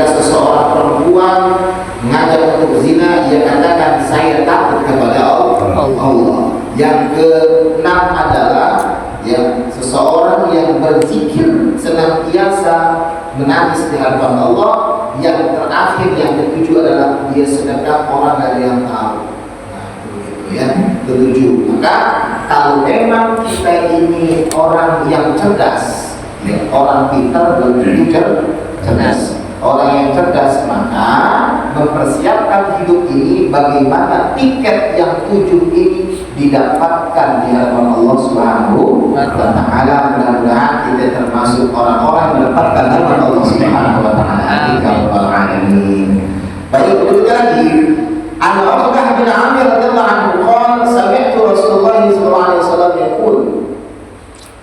Ketika seseorang perempuan mengajak untuk zina, ia katakan saya takut kepada Allah. Yang keenam adalah seseorang yang berzikir senantiasa menangis di hadapan Allah. Yang terakhir, yang ketujuh adalah dia sedekah orang dari yang tahu. Nah, begitu ya, ketujuh. Maka kalau memang kita ini orang yang cerdas, ya, orang pintar belum tentu cerdas. Orang yang cerdas maka mempersiapkan hidup ini bagaimana tiket yang 7 ini didapatkan di hadapan Allah Subhanahu wa Ta'ala. Mudah-mudahan kita termasuk orang-orang yang mendapatkan hadapan Allah Subhanahu wa Ta'ala. Baik, berikutnya lagi, An Uqbah bin Amir radhiyallahu anhu qala sami'tu Rasulullah sallallahu alaihi wasallam yaqul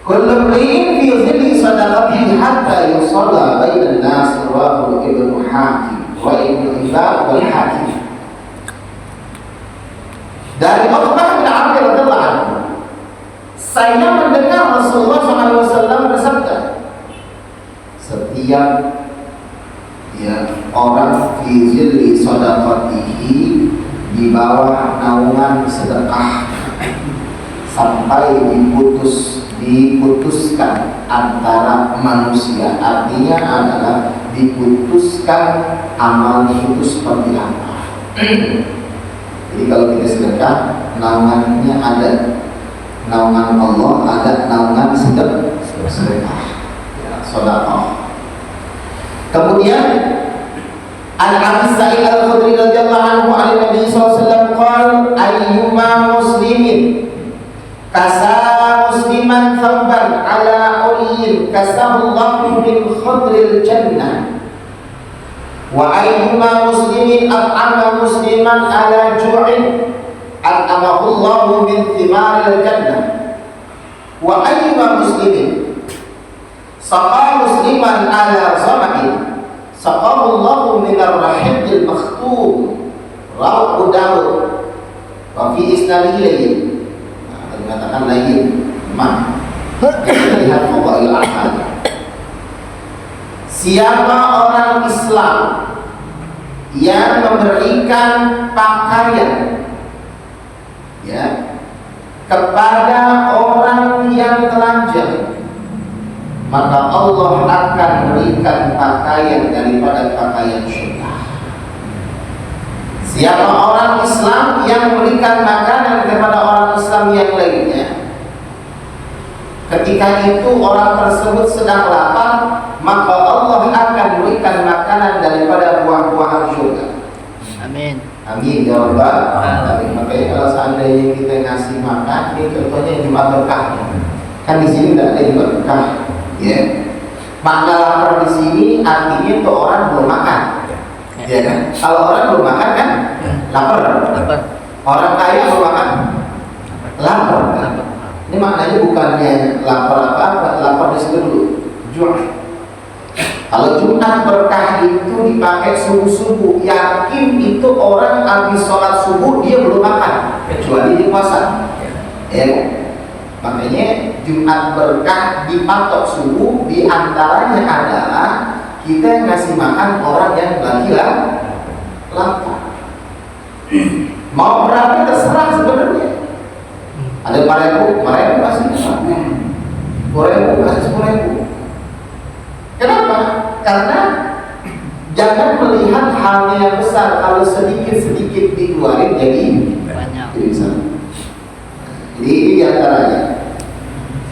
kullu imrin fi dhilli sadaqatihi hatta yusalla bainan nas, rawahu Ibnu Hakim wa Ibnu Hibban wal Hakim. Dari Uqbah bin Amir radhiyallahu anhu, saya mendengar Rasulullah SAW bersabda, setiap orang fi zilli sadaqatihi, di bawah naungan sedekah, sampai diputuskan antara manusia. Artinya adalah diputuskan amalnya itu seperti apa. Jadi kalau kita sedekah, naungannya ada naungan Allah, ada naungan sedekah, sedekah. Kemudian Al-Abi Sa'id Al-Khudri radhiyallahu anhu an Nabi sallallahu alaihi wasallam qala ayyuma muslimin kasa musliman thawban ala ulyin kasahullahu min khudril jannah wa ayyuma muslimin at'ama musliman ala ju'in at'amahullahu min thimaril jannah wa ayyuma muslimin saqa musliman ala zama'in saqahullahu minar rahiqil makhtum, rawahu Daud wa fi isnadihi layyin. Dikatakan layyin, lemah. Lihat fadail amal. Siapa orang Islam yang memberikan pakaian kepada orang yang telanjang, maka Allah akan berikan pakaian daripada pakaian syurga. Siapa orang Islam yang memberikan makanan kepada orang Islam yang lainnya, ketika itu orang tersebut sedang lapar, maka Allah akan berikan makanan daripada buah-buahan syurga. Amin. Amin ya Rabbal alamin. Makanya kalau seandainya kita ngasih makan, ini contohnya Jumat Berkah. Kan di sini tidak ada Jumat Berkah. Makna lapar di sini artinya tuh orang belum makan, ya kan? Kalau orang belum makan kan lapar. Orang kaya belum makan lapar. Kan? Ini maknanya bukannya lapar apa-apa, lapar di situ dulu. Kalau Jumat Berkah itu dipakai subuh-subuh, yakin itu orang habis sholat subuh dia belum makan, kecuali di puasa, ya kan? Makanya Jumat Berkah dipatok subuh, diantaranya adalah kita ngasih makan orang yang lagi lapar. Mau berapa terserah sebenarnya. Ada 4.000 kasih 4.000 kasih 10.000. Kenapa? Karena jangan melihat halnya yang besar. Kalau sedikit-sedikit dikeluarin jadi banyak. Jadi ini diantaranya.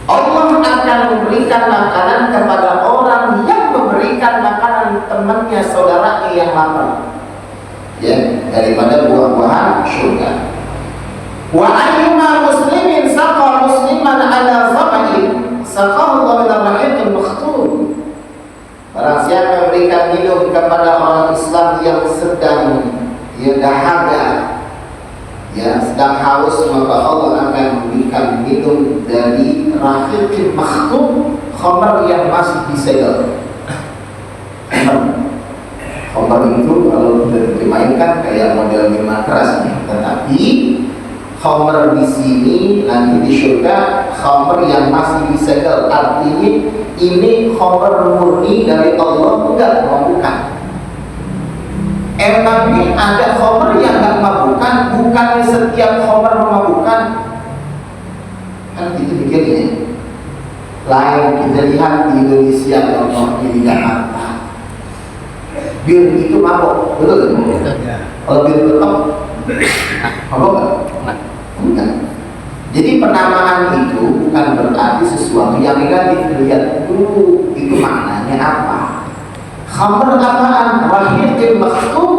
Allah akan memberikan makanan kepada orang yang memberikan makanan temannya, saudaranya yang lapar, daripada buah-buahan surga. Wa ayyuma muslimin saqa musliman ala zama'in saqahu min ar-rahiqil makhtum. Barang siapa memberikan minum kepada orang Islam yang sedang dahaga, sedang haus, maka Allah akan memberikan minum dari rahiqil makhtum, khamar yang masih disegel. Khamar itu kalau dimainkan kayak model minuman keras, tetapi khamar di sini nanti di surga khamar yang masih disegel. Artinya ini khamar murni dari Allah, bukan. Emangnya ada khamr yang nggak memabukkan? Bukannya setiap khamr memabukkan? Kan gitu pikirnya. Lain kita lihat di Indonesia, contohnya di Jakarta, bir itu mabuk, betul? Kalau bir tetap mabuk nggak? Enggak. Jadi penamaan itu bukan berarti sesuatu yang negatif. Lihat dulu itu maknanya apa. Khamr apaan? Rahim maksud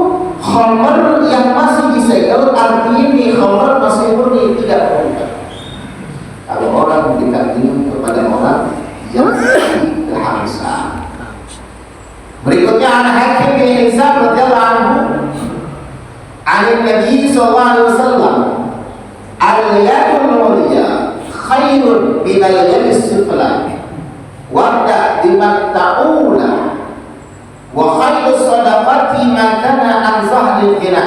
khamr yang masih disegel, artinya ini khamr masih murni, tidak berubah. Kalau orang memberikan minum kepada orang yang kehausan. Berikutnya anak Hakim bin Hizam radhiyallahu anhu, an Nabi sallallahu alaihi wasallam, al-yadul ulya khairun min al-yadis sufla. Wabda biman ta'ula wa khairu sadaqati ma kana an zahril ghina.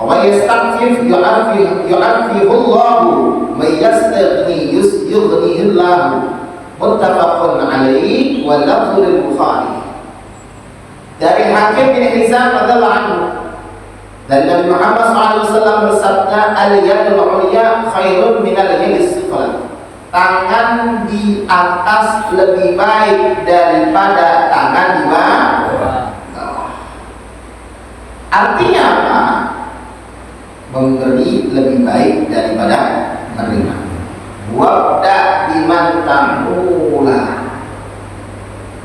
Wa yastaqif yu'afihu Allahu may yastaghni yughnihi Allah. Muttafaqun alaihi wa lafzul Bukhari. Dari Hakim bin Hizam radhiyallahu anhu, dan Nabi Muhammad SAW bersabda, al-yadul ulya khairun min al-yadis sufla. Tangan di atas lebih baik daripada tangan di bawah. Artinya apa? Memberi lebih baik daripada menerima. Wabda biman ta'ula.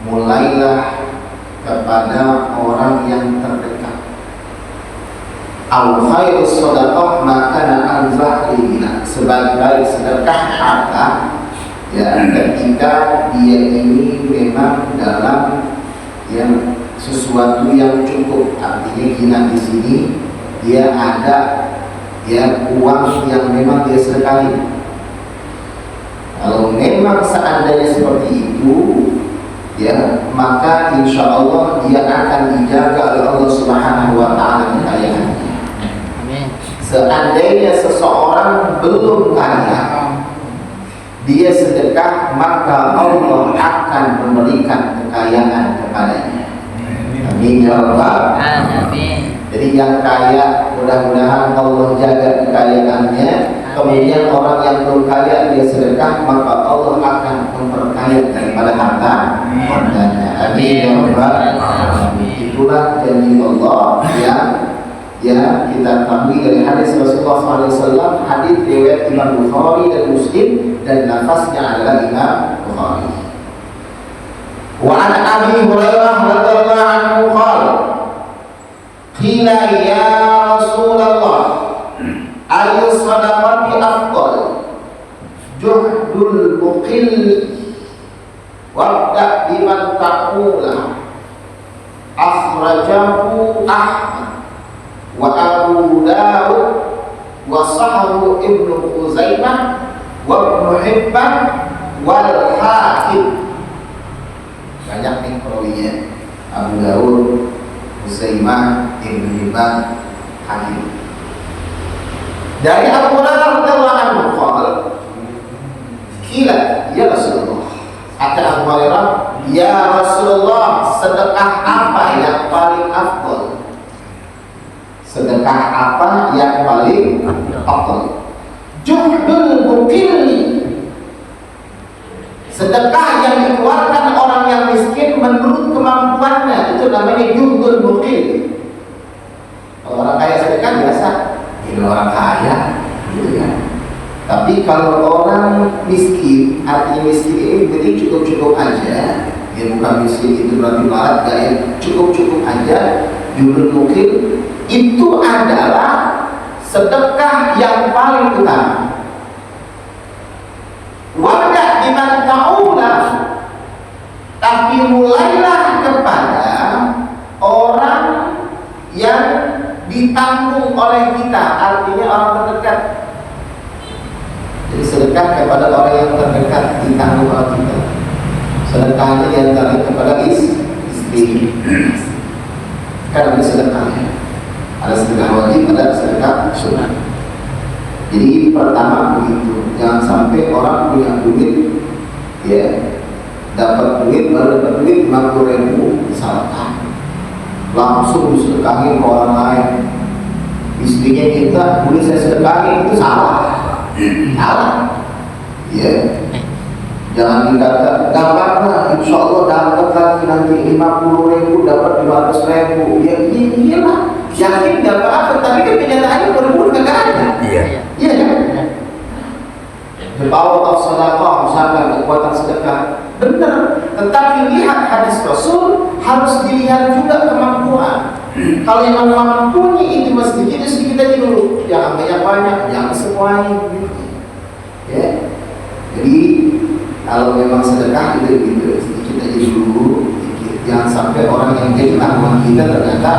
Mulailah kepada orang yang terdekat. Al khairu shadaqah maka an zahrina. Sebagai sedekah harta ya, ketika dia ini memang dalam yang sesuatu yang cukup. Artinya gina di sini dia ada ya uang yang memang dia sedekahi. Kalau memang seandainya seperti itu, ya, maka insya Allah dia akan dijaga oleh Allah Subhanahu wa Ta'ala kekayaannya. Seandainya seseorang belum kaya, dia sedekah, maka Allah akan memberikan kekayaan kepadanya. Amin ya Rabbal alamin. Jadi yang kaya, mudah-mudahan Allah jaga kekayaannya. Kemudian orang yang belum kaya dia sedekah, maka Allah akan memperkaya daripada hartanya. Amin ya Rabbal alamin. Itulah janji Allah yang kita ketahui dari hadis Rasulullah SAW, hadis riwayat Imam Bukhari dan Muslim, dan nafasnya adalah Imam Bukhari. Wa an Abi Hurairah radhiyallahu anhu qala, qila ya Rasulullah, ayu sadaqati afdal? Juhdul muqil wabda biman ta'ula. Akhrajahu Ahmad wa Abu Dawud wa sahahu Ibnu Khuzaimah wa Ibnu Hibban wal Hakim. Banyak nih perawinya, Abu Dawud, Khuzaimah, Ibnu Hibban, Hakim. Dari Abu Hurairah radhiyallahu anhu qala, qila ya Rasulullah, kata Abu Hurairah, ya Rasulullah, sedekah apa yang paling afdal? Sedekah apa yang paling afdal? Juhdul muqilli. Sedekah yang dikeluarkan orang yang miskin menurut kemampuannya, itu namanya juhdul muqilli. Kalau orang kaya sedekah biasa, ini orang kaya, gitu ya. Tapi kalau orang miskin, artinya miskin ini berarti cukup-cukup aja. Ya bukan miskin itu berarti marat, gak, cukup-cukup aja. Juhdul muqilli itu adalah sedekah yang paling utama. Wabda biman ta'ula, tapi mulailah kepada orang yang ditanggung oleh kita, artinya orang terdekat. Jadi sedekah kepada orang yang terdekat, ditanggung oleh kita. Sedekahnya diantaranya kepada istri. Kan ada sedekahnya. Ada sedekah wajib, ada sedekah sunnah. Jadi pertama begitu, jangan sampai orang punya duit, ya, dapat duit baru dapat duit 50.000 misalkan. langsung sedekahin ke orang lain. Istrinya minta, boleh saya sedekahin, itu salah. Salah. Ya. Jangan dikata, gambarlah, insya Allah dapat lagi nanti 50.000, dapat 500.000. Ya iyalah, yakin dapat apa? Tapi kan kenyataannya berburu kagak ada. Iya. Iya kan? The power of sedekah, misalkan kekuatan sedekah, benar. Tetapi lihat hadis Rasul, harus dilihat juga kemampuan. Kalau yang mampunya itu sedikit aja dulu, jangan banyak, jangan semuanya. Ya. Jadi kalau memang sedekah itu gitu, sedikit aja dulu, sedikit. Jangan sampai orang yang jadi tanggungan kita ternyata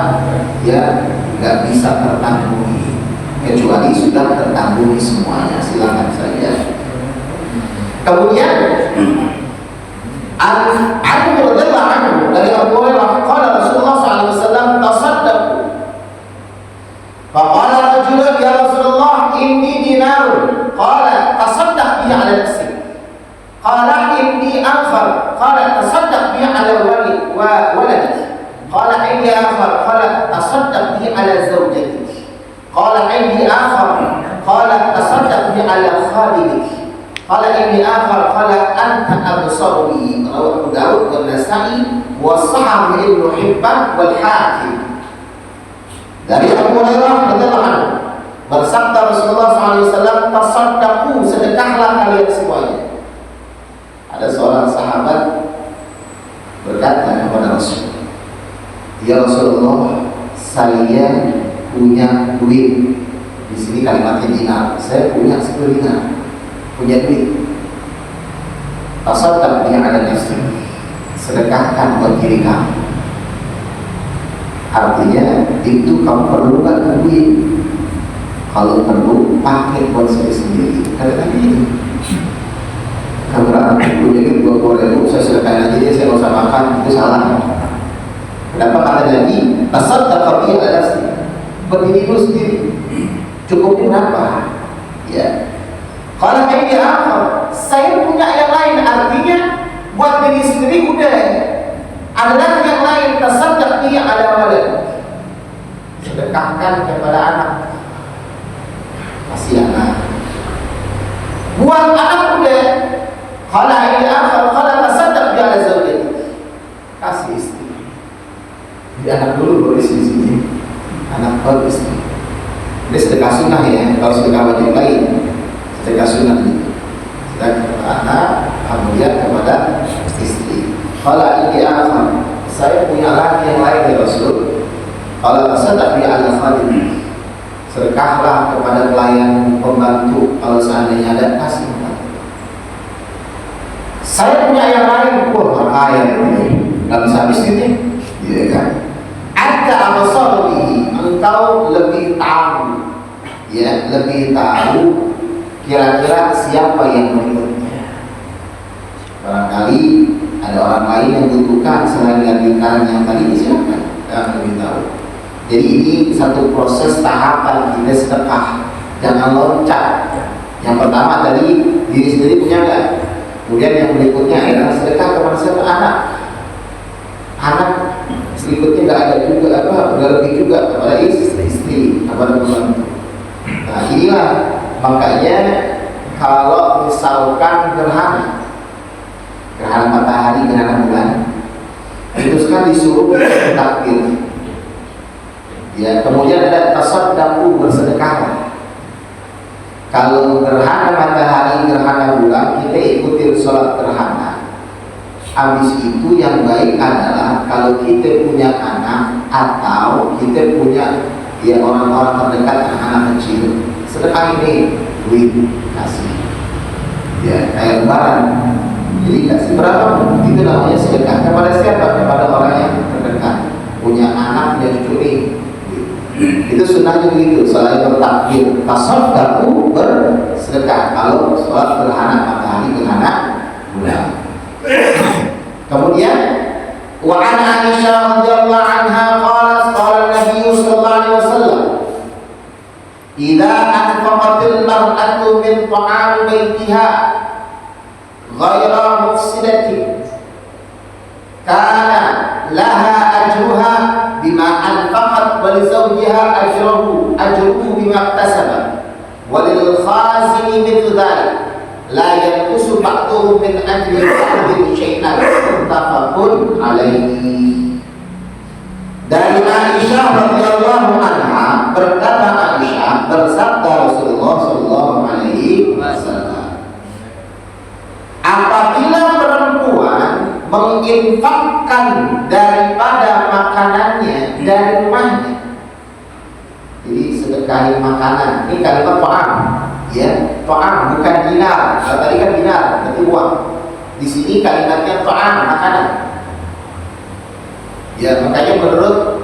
ya nggak bisa tertanggungi, kecuali sudah tertanggungi semuanya. Silakan saja. Kemudian Abu radhiyallahu anhu dari Abu Hurairah qala Rasulullah sallallahu alaihi wasallam tasaddaqu. Faqala rajulun ya Rasulullah inni dinarun. Qala tasaddaq bi ala nafsik. Qala inni anfar. Qala tasaddaq bi ala waladik. Qala inni anfar. Qala tasaddaq bi ala zawjatik. Qala inni anfar. Qala tasaddaq bi ala khadidik. Qala inni akhar qala anta absaru bi. Rawahu Abu Dawud wa Nasa'i wa Sahih Ibnu Hibban wal Hakim. Dari Abu Hurairah radhiyallahu anhu, bersabda Rasulullah SAW, tasaddaqu, sedekahlah kalian semuanya. Ada seorang sahabat berkata kepada Rasul, ya Rasulullah, saya punya duit. Di sini kalimatnya dinar. Saya punya 10 dinar. Punya duit, tasaddaq bihi ala nafsi, sedekahkan buat diri kamu. Artinya itu kamu perlu nggak duit? Kalau perlu pakai buat sendiri. Karena itu kalau aku punya duit 20.000, saya sedekahkan aja, saya nggak usah makan, itu salah. Kenapa kata Nabi tasaddaq bihi ala nafsi, buat dirimu sendiri. Cukupnya berapa? Ya. Kalau ini apa? Saya punya yang lain, artinya buat diri sendiri udah. Ada yang lain, tasaddaq bihi ala walad, sedekahkan kepada anak, kasih anak. Buat anak udah. Kalau ini apa? Kalau tasaddaq bihi ala zawjatik, kasih istri. Jadi anak dulu baru istri sini, anak baru istri. Ini sedekah sunnah ya. Kalau sedekah wajib lain, sedekah sunnah itu sedekah kepada anak, kemudian kepada istri. Kalau ini akhir, saya punya laki yang lain ya Rasul. Kalau tasaddaq bi ala khadim, sedekahlah kepada pelayan pembantu. Kalau seandainya ada, kasih pembantu. Saya punya yang lain, kaya ini, nggak bisa habis ini, iya kan? Ada abasar bihi, engkau lebih tahu, ya lebih tahu. Kira-kira siapa yang berikutnya? Barangkali ada orang lain yang butuhkan selain lingkaran yang tadi, silakan yang lebih tahu. Jadi ini satu proses tahapan kita sedekah, jangan loncat. Yang pertama tadi diri sendiri punya nggak? Kemudian yang berikutnya adalah sedekah kepada siapa? Anak. Anak berikutnya nggak ada juga nggak lebih juga kepada istri, kepada pembantu. Nah inilah makanya kalau misalkan gerhana matahari, gerhana bulan, itu kan disuruh takbir. Ya, kemudian ada tasaddaqu, bersedekahlah. Kalau gerhana matahari, gerhana bulan, kita ikuti sholat gerhana. Habis itu yang baik adalah kalau kita punya anak atau kita punya ya orang-orang terdekat, anak kecil, sedekah ini duit kasih, ya kayak lebaran. Jadi kasih berapa? Itu namanya sedekah. Kepada siapa? Kepada orang yang terdekat, punya anak, punya cucu ini. Itu sunnahnya begitu. Selain bertakbir, tasaddaqu, bersedekah. Kalau sholat gerhana matahari, gerhana bulan. Kemudian wa an Aisyah radhiyallahu anha qalat qala Nabi sallallahu alaihi wasallam idza anfaqatil mar'atu min ta'am baitiha ghaira mufsidatin kana laha ajruha bima ikhwani mithlu dzalik la yanqusu ba'dhum min ajli ba'dhin syai'an muttafaqun alaihi. Dari Aisyah radhiyallahu anha berkata, Aisyah bersabda Rasulullah sallallahu alaihi wasallam, apabila perempuan menginfakkan daripada makanannya dari rumahnya, jadi sedekahin makanan, ini kalimat ta'am, ya, ta'am bukan dinar. Kalau tadi kan dinar, berarti uang. Di sini kalimatnya ta'am, makanan. Ya, makanya menurut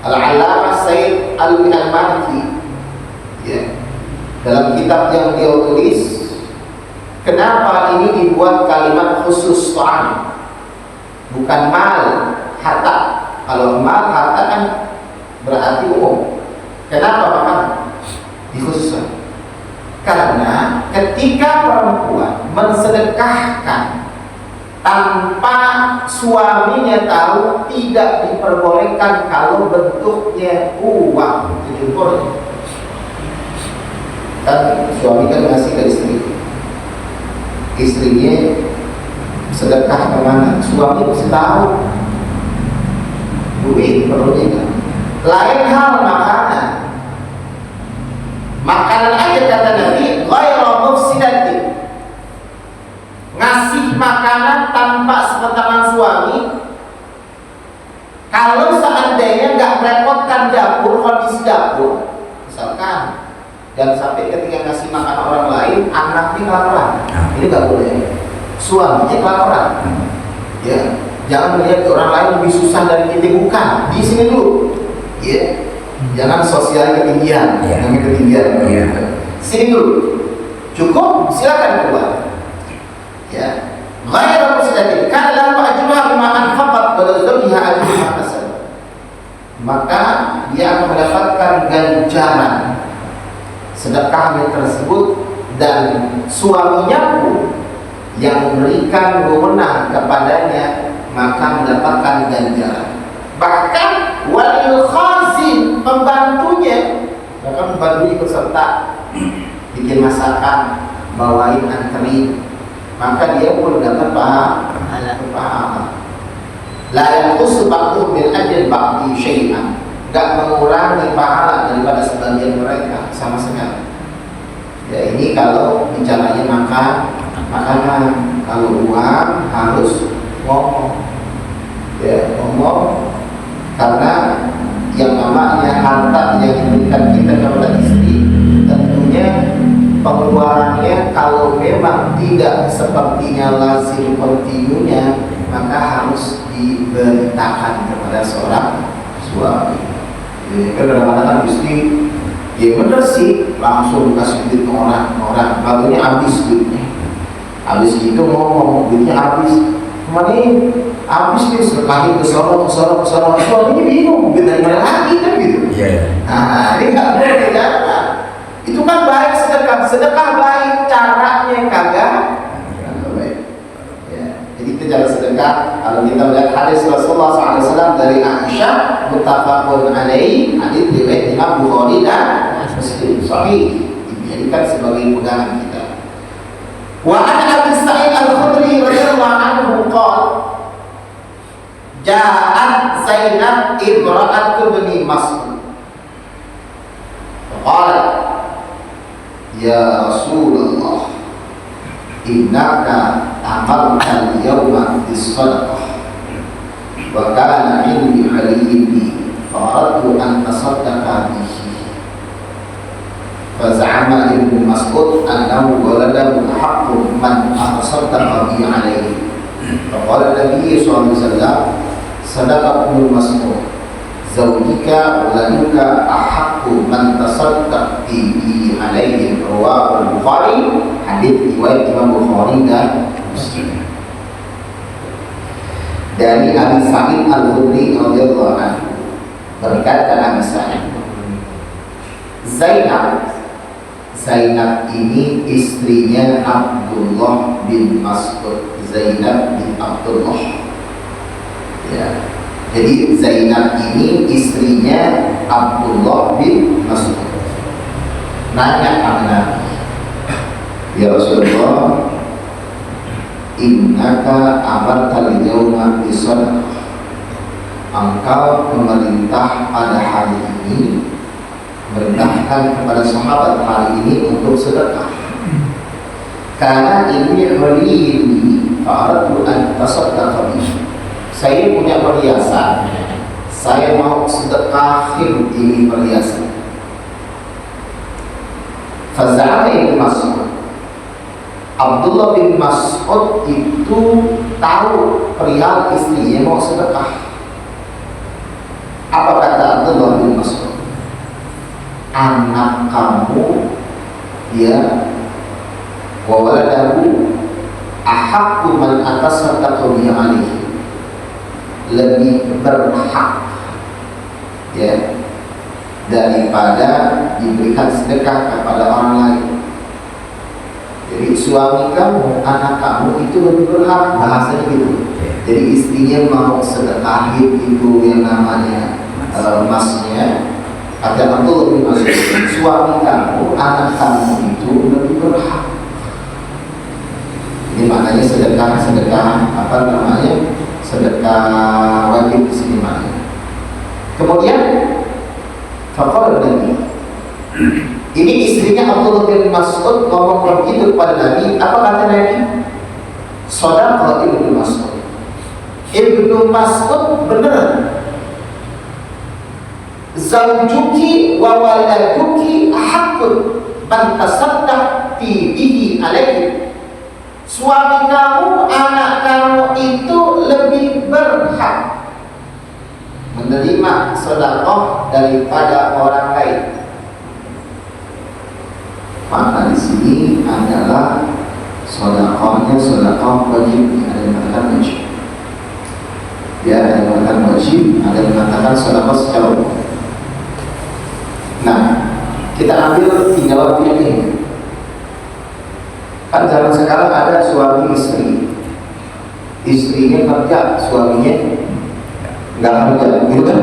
Al-Allamah Sayyid Al-Maliki, ya, dalam kitab yang dia tulis, kenapa ini dibuat kalimat khusus ta'am, bukan mal, harta. Kalau mal, harta kan berarti umum. Kenapa makanan dikhususkan? Karena ketika perempuan mensedekahkan tanpa suaminya tahu, tidak diperbolehkan kalau bentuknya uang. Jujur, kan suami kan ngasih ke istrinya sedekah kemana, suami mesti tahu duit perlunya kan. Lain hal makanan aja kata Nabi, ghairu mufsidatin, ngasih makanan tanpa sepengetahuan suami. Kalau seandainya nggak merepotkan dapur, kondisi dapur, misalkan dan sampai ketika ngasih makan orang lain, anaknya kelaparan, ini nggak boleh. Suaminya kelaparan, ya, jangan melihat orang lain lebih susah dari kita, bukan. Di sini dulu, ya, jangan sosial ketinggian, namanya ketinggian. Sini dulu, cukup, silakan keluar. Ya, ghairu mufsidatin, kana lahu ajruha bima anfaqat wa lazawjiha ajruha kasab. Maka dia akan mendapatkan ganjaran sedekahnya tersebut, dan suaminya pun yang memberikan wewenang kepadanya maka mendapatkan ganjaran. Bahkan walil khazin, pembantunya, bahkan pembantunya berserta bikin masakan, bawain, anterin, maka dia pun dapat pahala. La yanqusu ba'dhum min ajli ba'di syai'an, gak mengurangi pahala daripada sebagian mereka sama sekali. Ya, ini kalau bicaranya makanan. Kalau uang harus ngomong, ya, ngomong, karena yang namanya harta yang diberikan kita kepada istri, tentunya pengeluarannya kalau memang tidak sepertinya lazim kontinunya, maka harus diberitakan kepada seorang suami. Ya, kadang-kadang istri, ya bener sih, langsung kasih duit ke orang, barunya habis duitnya. Habis itu ngomong, duitnya habis. Kemarin habis nih, sedekahin ke sono. Suaminya bingung, duit dari mana lagi kan gitu. Nah, ini nggak boleh jangan. Itu kan baik sedekah baik, caranya kagak baik. Ya, jadi itu cara sedekah. Kalau kita melihat hadis Rasulullah SAW dari Aisyah, muttafaqun alaihi, hadis riwayat Imam Bukhari dan Muslim, sahih, dijadikan sebagai pegangan kita. Wa an Abi Sa'id Al-Khudri radhiyallahu anhu qala, ja'at Zainab imra'atu bani Mas'ud. Qala, ya Rasulullah, innaka amarta al-yawma bis-sadaqah wa kana 'indi 'alayhi faradtu an tasaddaqa bihi. Faz'ama Ibnu Mas'ud annahu waladahu haqqu man tasaddaqa bihi 'alayhi. Faqala Nabi sallallahu alaihi wasallam, sadaqa Ibnu Mas'ud, zawjika waladuka ahaqqu man tasaddaq bihi 'alayhi. Rawahu Bukhari, hadits riwayat Imam Bukhari dan Muslim. Dari Abi Sa'id Al-Khudri radhiyallahu anhu, berkata Abi Sa'id, Zainab ini istrinya Abdullah bin Mas'ud, Zainab bin Abdullah. Ya, jadi Zainab ini istrinya Abdullah bin Mas'ud. Nanya pada Nabi, Ya Rasulullah, innaka amartal yawma bisadaqah, engkau memerintah pada hari ini, merintahkan kepada sahabat hari ini untuk sedekah. Karena ini ghalili fa'aradu an tasaddaqa bihi. Saya punya perhiasan, saya mau sedekahin ini perhiasan. Faza'ala Ibnu Mas'ud, Abdullah bin Mas'ud itu tahu perihal istrinya mau sedekah. Apa kata Abdullah bin Mas'ud? Anak kamu, ya, wa waladahu ahaqqu man atasaddaqu bihi alaihi, lebih berhak, ya, daripada diberikan sedekah kepada orang lain. Jadi suami kamu, anak kamu itu lebih berhak, bahasanya gitu. Jadi istrinya mau sedekahin itu yang namanya emasnya, ada Abdullah bin Mas'ud, suami kamu, anak kamu itu lebih berhak. Ini maknanya sedekah apa namanya, sedekah wajib di sini maknanya. Kemudian faqala Nabi, ini istrinya Abdullah bin Mas'ud ngomong begitu kepada Nabi. Apa kata Nabi? Shadaqa Ibnu Mas'ud. Ibnu Mas'ud benar. Zawjuki wa waladuki haqqun man tasaddaqti bihi alaihi. Suami kamu, anak kamu itu lebih berhak menerima sedekah daripada orang lain. Maka di sini adalah sedekahnya sedekah wajib, ada yang mengatakan wajib, ya, ada yang mengatakan wajib, ada yang mengatakan sedekah secara umum. Nah, kita ambil 3 waktu yang ini. Kan zaman sekarang ada suami istri, istrinya kerja, suaminya nggak kerja, gitu kan?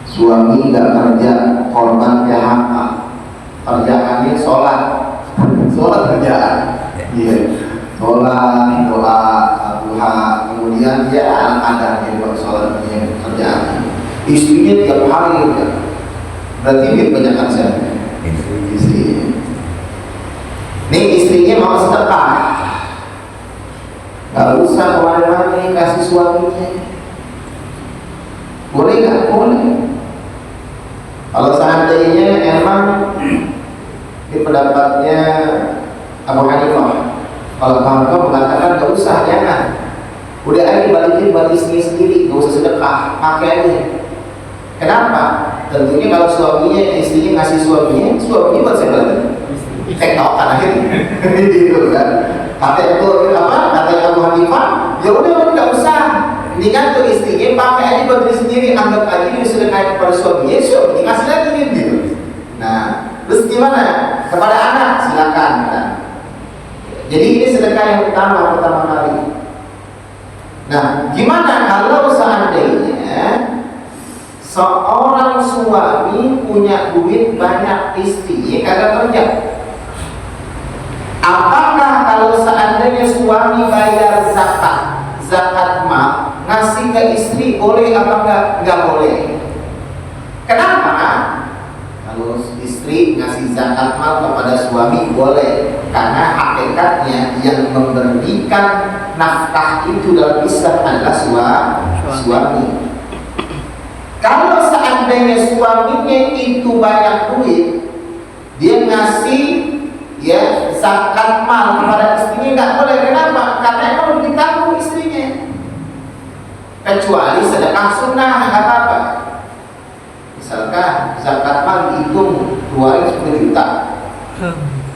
Suami nggak kerja, korban PHK, kerjaannya sholat kerjaan, iya, sholat, doa, duha, kemudian dia anak-anaknya buat sholat, kerjaan. Istrinya tiap hari kerja, berarti dia kebanyakan siapa? Istrinya. Nih istrinya mau sedekah, gak usah kemana-mana kasih suaminya. Boleh gak? Boleh. Kalau seandainya emang ini pendapatnya Abu Hanifah, kalau kamu mengatakan gak usah, jangan, udah aja balikin buat istri sendiri, gak usah sedekah, pakai aja. Kenapa? Tentunya kalau suaminya, istrinya ngasih suaminya buat saya balik tektokan akhirnya. Gitu kan. Kata itu apa? Kata Abu Hanifah, ya udah nggak usah. Ini kan tuh istrinya pakai aja buat diri sendiri, anggap aja ini sedekah kepada suaminya, suaminya ngasih lagi gitu. Nah, terus gimana? Kepada anak silakan. Kan? Jadi ini sedekah yang pertama kali. Nah, gimana kalau seandainya seorang suami punya duit banyak, istrinya kagak kerja? Apakah kalau seandainya suami bayar zakat mal, ngasih ke istri boleh apa enggak? Enggak boleh. Kenapa? Kalau istri ngasih zakat mal kepada suami boleh, karena hakikatnya yang memberikan nafkah itu dalam Islam adalah suami. Kalau seandainya suaminya itu banyak duit, dia ngasih, ya, zakat mal kepada istrinya nggak boleh. Kenapa? Karena emang lebih tanggung istrinya. Kecuali sedekah sunnah, nggak apa-apa. Misalkan zakat mal dihitung keluarin 10 juta,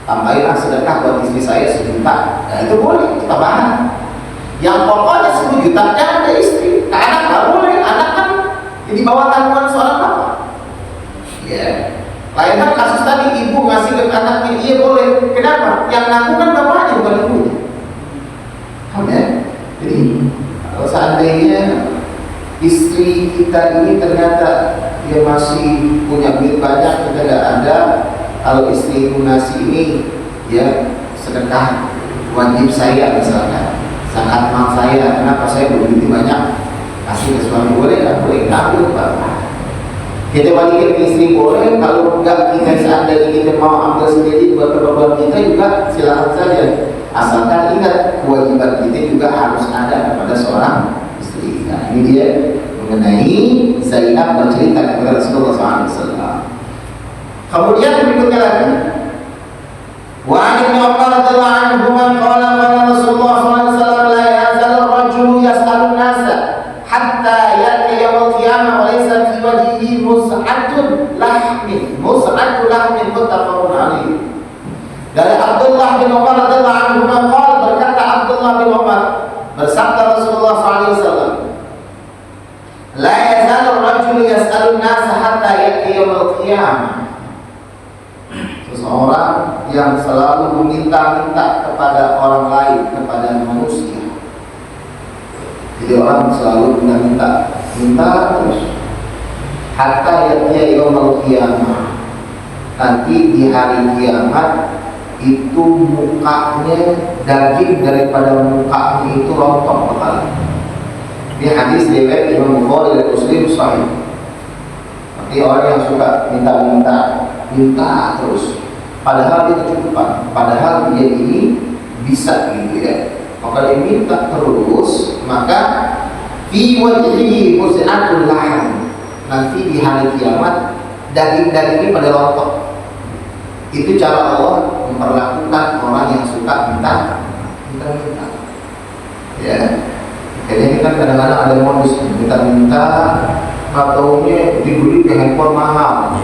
tambahinlah sedekah buat istri saya 1 juta, nah itu boleh, kita bahas. Yang pokoknya 10 juta jangan ada istri. Nah, anak nggak boleh, anak kan jadi bawah tanggungan seorang bapak. Ya. Lain kan kasus tadi ibu ngasih ke anaknya, iya boleh. Kenapa? Yang nanggung kan bapaknya bukan ibunya. Ya? Jadi kalau seandainya istri kita ini ternyata dia masih punya duit banyak, kita nggak ada, kalau istri itu ngasih ini, ya sedekah wajib saya misalkan, zakat mal saya, kenapa saya begitu banyak kasih ke suami, boleh nggak? Boleh, nggak apa-apa. Kita balikin ke istri boleh, kalau enggak kita seandainya kita mau ambil sendiri buat keperluan kita juga silakan saja, asalkan ingat kewajiban kita juga harus ada kepada seorang istri. Nah, ini dia mengenai Zainab bercerita kepada Rasulullah SAW. Kemudian berikutnya lagi, wa an Umar radhiyallahu anhu qala Rasulullah SAW la yazal ar-rajulu yas'alu an-nasa hatta ya'ti yawm al-qiyamah wa laysa fi wajhihi mus'atu lahmin muttafaqun alaih. Dari Abdullah bin Umar radhiyallahu anhu qala, berkata Abdullah bin Umar, bersabda Rasulullah SAW, la yazal ar-rajulu yas'alu an-nasa hatta ya'ti yawm al-qiyamah. Seseorang yang selalu meminta-minta kepada orang lain, kepada manusia. Jadi orang selalu minta terus. Hatta ya'tiya yaumul qiyamah. Nanti di hari kiamat itu mukanya, daging daripada mukanya itu rontok kepala. Ini hadis riwayat Imam Bukhari dan Muslim sahih. Tapi orang yang suka minta terus, padahal dia kecukupan, padahal dia ini bisa gitu ya, maka dia minta terus, maka fi wajhihi mus'atul lahm, nanti di hari kiamat daging-daging pada rontok. Itu cara Allah memperlakukan orang yang suka minta. Ya, kayaknya kita kadang-kadang ada modus minta, ataunya dibeli ke handphone mahal,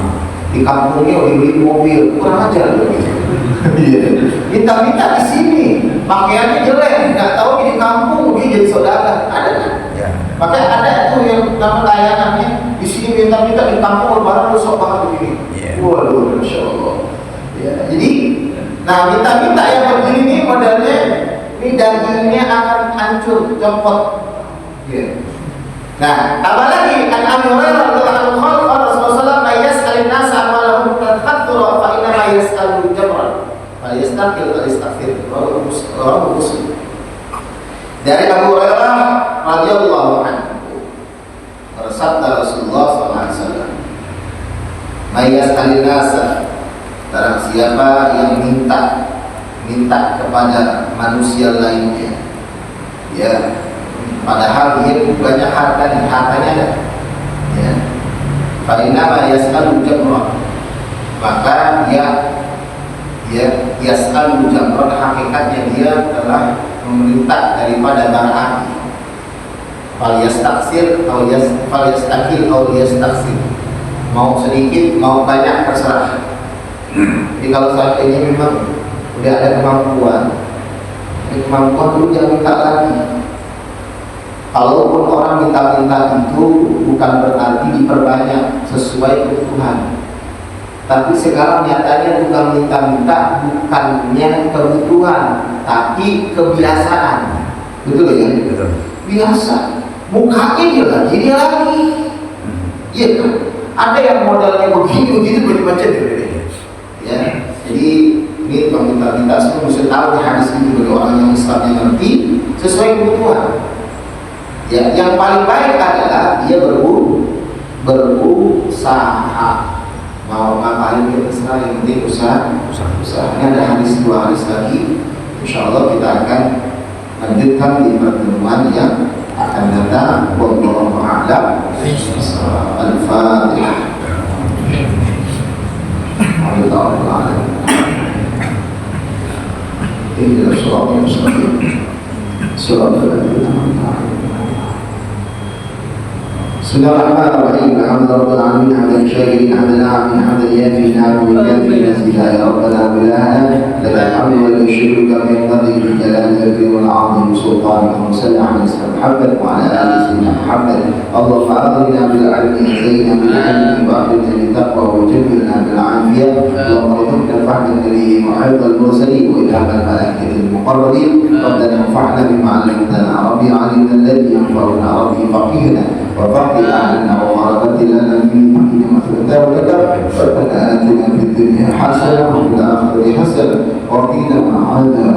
di kampungnya dibeli mobil, kurang ajar loh. Minta-minta di sini, pakaiannya jelek, nggak tahu di kampung dia jadi saudara, ada kan? Ya. Makanya ada tuh yang nama layanannya di sini minta-minta, di kampung lebaran lu sok banget begini. Waduh, masya Allah. Ya, jadi, nah minta-minta yang begini nih modelnya, ini dagingnya akan hancur, copot. Ya. Nah, apalagi kan Abi Hurairah radhiyallahu anhu qala Rasulullah ma yas'alun nas amalahum tadhakkura fa inna ma yas'alu jamran fa yastaqil wa yastaghfir. Rawahu Muslim. Dari Abu Hurairah radhiyallahu anhu, bersabda Rasulullah sallallahu alaihi wasallam, ma yas'alun nas, barang siapa yang minta kepada manusia lainnya, ya, padahal dia banyak hartanya ada, ya. Fainama yas'alu jamran, maka dia yas'alu jamran, hakikatnya dia telah meminta daripada bara api. Fal yastaksir atau fal yastakil atau yastaksir, mau sedikit mau banyak terserah. Jadi kalau saat ini memang udah ada kemampuan dulu jangan minta lagi. Kalaupun orang minta-minta itu bukan berarti diperbanyak sesuai kebutuhan. Tapi sekarang nyatanya tukang minta-minta bukannya kebutuhan, tapi kebiasaan. Betul ya? Betul. Biasa. Mukanya dia lagi. Iya kan? Ada yang modalnya begitu macam ya. Jadi ini tukang minta-minta semua mesti tahu hadis ini bagi orang yang Islam yang ngerti sesuai kebutuhan. Ya, yang paling baik adalah dia berusaha. Mau ngapain dia terserah, yang penting usaha. Ini ada hadis, 2 hadis lagi. Insya Allah kita akan lanjutkan di pertemuan yang akan datang. Wallahu a'lam. Al-Fatihah. Ini surat yang surat Bismillahirrahmanirrahim. Alhamdulillah alamin, hamdan syakirin, hamdan na'min, hamdan yafi na'am wa yafi nasila ya rabbana bilana lakal hamdu wa syukru kama yanbaghi li jalali wal 'azimi sultanika wa sallallahu alaihi Muhammad wa ala ali sayyidina Muhammad. Allahumma aghnina bil 'ilmi zayyina bil 'ilmi wa akhrijna bil taqwa wa jammilna bil 'afiyah. Allahumma irhamna fahman nabiyyi wa hifdhal mursalin wa ilhamal malaikatil muqarrabin. Rabbana anfa'na bima 'allamtana rabbi 'allimna alladhi yanfa'una rabbi faqihna وفقد أعلنا وغربت لنا في ديننا مثل ذلك ربنا آتنا في الدنيا حسنة وفي الآخرة حسنة وقنا tidak ada